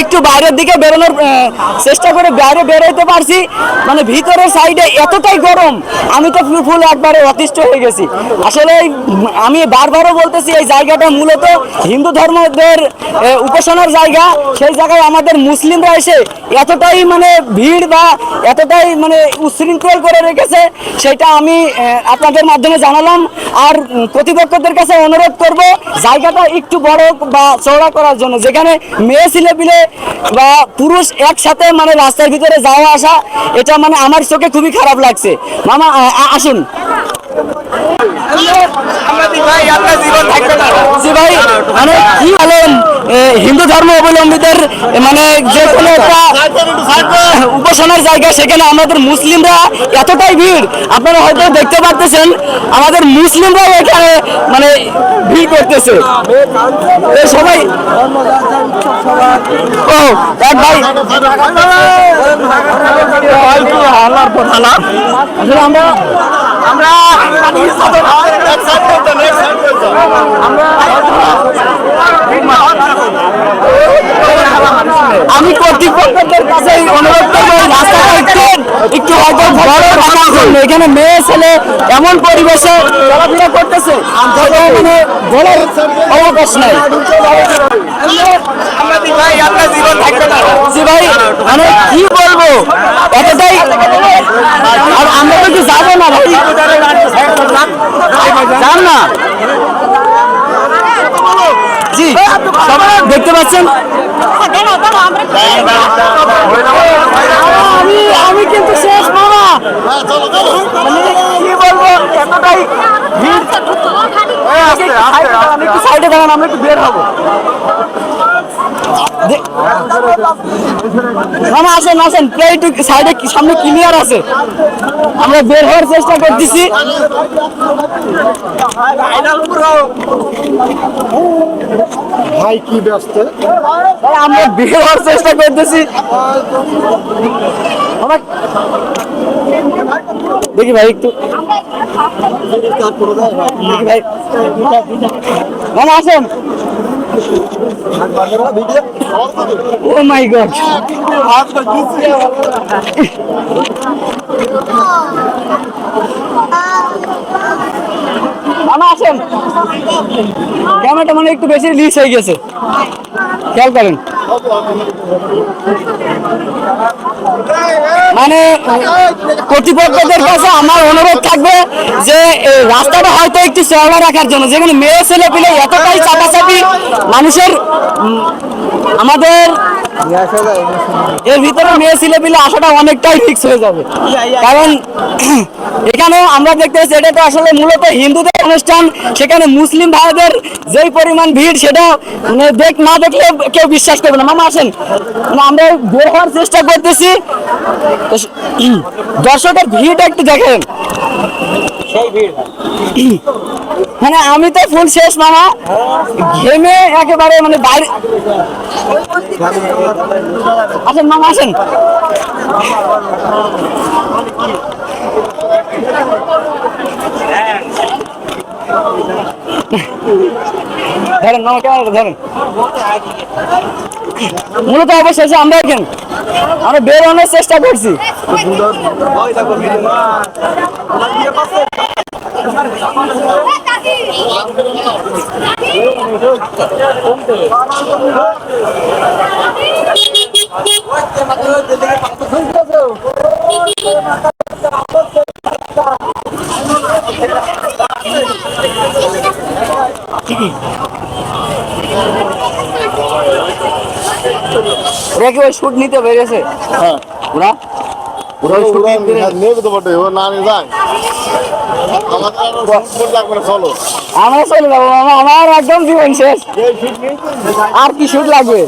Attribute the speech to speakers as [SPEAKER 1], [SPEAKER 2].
[SPEAKER 1] একটু বাইরের দিকে বেরোনোর চেষ্টা করে বাইরে বেরোতে পারছি, মানে ভিতরের সাইডে এতটাই গরম, আমি তো ফুল একবারে অতিষ্ঠ হয়ে গেছি। আসলে আমি বারবারও বলতেছি এই জায়গাটা মূলত হিন্দু ধর্মদের উপাসনার জায়গা। সেই জায়গায় আমাদের মুসলিমরা এসে এতটাই মানে ভিড় বা এতটাই মানে উচ্ছৃঙ্খল করে রেখেছে, সেটা আমি আপনাদের মাধ্যমে জানালাম। আর কর্তৃপক্ষদের কাছে অনুরোধ করব জায়গাটা একটু বড় বা চওড়া করার জন্য, যেখানে মেয়ে ছেলেপিলে বা পুরুষ একসাথে মানে রাস্তার ভিতরে যাওয়া আসা, এটা মানে আমার চোখে খুবই খারাপ লাগছে। মামা আসুন। মানে কি বলেন, হিন্দু ধর্ম অবলম্বীদের মানে যে কোনো একটা উপাসনার জায়গা, সেখানে আমাদের মুসলিমরা এতটাই ভিড়, আপনারা হয়তো দেখতে পারতেছেন আমাদের মুসলিমরাও এখানে মানে ভিড় করতেছে সবাই। ও এক ভাই আসলে আমরা আমি কর্তৃপক্ষদের কাছে অনুরোধ করবো রাস্তাটা একটু হয়তো বড় রাখার জন্য। এখানে মেয়ে ছেলে এমন পরিবেশে চলাফেরা করতেছে, মানে বলার অবকাশ নাই। জি ভাই, মানে কি বলবো, এতটাই। আর আমরা তো কি যাবো না ভাই, যান না। জি দেখতে পাচ্ছেন, আমি কিন্তু শেষ মামা, মানে কি বলবো, এতটাই সাইডে দাঁড়ান, আমরা একটু বের হবো। মামা আসেন আসেন, প্রায় একটু সাইডে সামনে ক্লিয়ার আছে, আমরা বের হওয়ার চেষ্টা করতেছি।
[SPEAKER 2] ভাই কি ব্যস্ত,
[SPEAKER 1] আমরা বের হওয়ার চেষ্টা করতেছি। দেখি ভাই একটু, ভাই মামা আসেন। ও মাই গড, মামা আসেন। ক্যামেরাটা মানে একটু বেশি রিলিজ হয়ে গেছে, খেয়াল করেন। মানে কর্তৃপক্ষদের কাছে আমার অনুরোধ থাকবে যে রাস্তাটা হয়তো একটু চওড়া রাখার জন্য, যেখানে মেয়ে ছেলে পিলে এতটাই চাপাচাপি মানুষের, আমাদের এর ভিতরে মেয়ে ছেলে পিলে আসাটা অনেকটাই ফিক্স হয়ে যাবে। কারণ এখানে আমরা দেখতে পাচ্ছি এটা তো আসলে মূলত হিন্দুদের অনুষ্ঠান, সেখানে মুসলিম ভাইদের যেই পরিমাণ ভিড়, সেটা মানে না দেখলে কেউ বিশ্বাস করবে না। মামা আসেন, মানে আমরা বের হওয়ার চেষ্টা করতেছি, দর্শকের ভিড়টা একটু দেখেন, মানে আমি তো ফুল শেষ মামা, ঘেমে একেবারে মানে বাইরে। আসেন মামা আসেন। ধরেন মামা, কেমন ধরেন। মূলত অবশেষে আমরা এখন আমরা বেরোনোর চেষ্টা করছি। ওরা কি ওই শুট নিতে পেরেছে?
[SPEAKER 2] হ্যাঁ
[SPEAKER 1] ওরা
[SPEAKER 2] ওরা নেবে তো বটে, ও না নিয়ে যায়।
[SPEAKER 1] আমরা চলে যাবো মামা, আমার একদম জীবন শেষ, আর কি শুট লাগবে।